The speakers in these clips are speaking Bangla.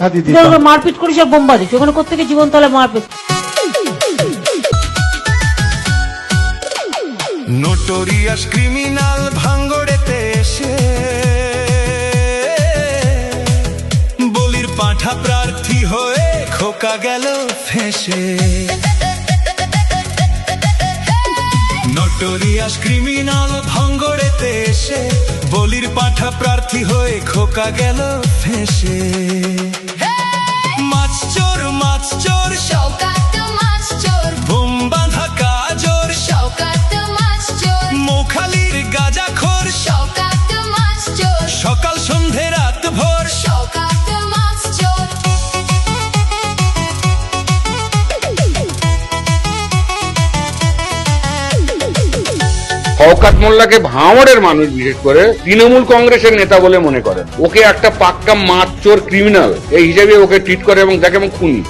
মারপিট করিস আর বোম্বা দিস, ওখানে কোথেকে জীবন তাহলে মারপিট। নোটোরিয়াস ক্রিমিনাল ভাঙ্গড়েতে এসে বলির পাঁঠা প্রার্থী হয়ে খোকা গেল ফেঁসে। নোটোরিয়াস ক্রিমিনাল ভাঙ্গড়েতে এসে বলির পাঁঠা প্রার্থী হয়ে খোকা গেল ফেঁসে। মাছ চোর মাছ চোর শওকাত মাছ চোর, বোম বাঁধা কাজর শওকাত মাছ চোর, মোখালির গাঁজাখোর শওকাত মাছ চোর, সকাল সন্ধে রাত ভোর শওকাত মাছ চোর। শওকত মোল্লাকে ভাঙড়ের মানুষ বিশেষ করে তৃণমূল কংগ্রেসের নেতা বলে মনে করেন। ওকে একটা পাক্কা মাছ চোর ক্রিমিনাল এই হিসেবে ওকে ট্রিট করে এবং তাকে এবং খুনি।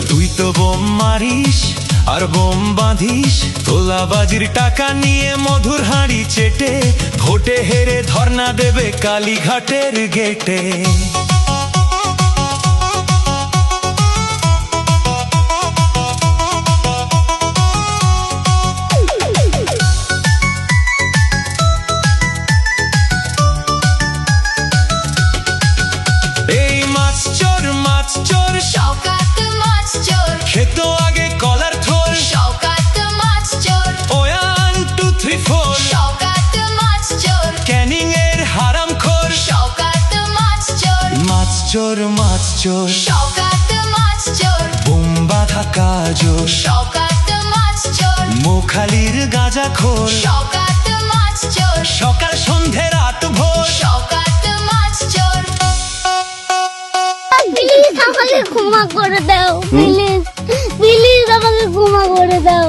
তুই তো বোম মারিস আর বোম বাঁধিস, তোলাবাজির টাকা নিয়ে মধুর হাঁড়ি চেটে ভোটে হেরে ধর্ণা দেবে কালীঘাটের গেটে। এই মাছ চোর শওকাত মাছ চোর, খেতো আগে কলার থোর শওকাত মাছ চোর, 1 2 3 4 শওকাত মাছ চোর, ক্যানিং এর হারাম খোর। শওকাত মাছ চোর, মাছ চোর শওকাত মাছ চোর, বোম বাঁধা কাজর শওকাত মাছ চোর, মোখালির গাঁজাখোর শওকাত মাছ চোর, সকাল সন্ধে রাত ভোর শওকাত মাছ চোর। প্লিজ আমাকে ক্ষমা করে দাও, প্লিজ প্লিজ আমাকে ক্ষমা করে দাও।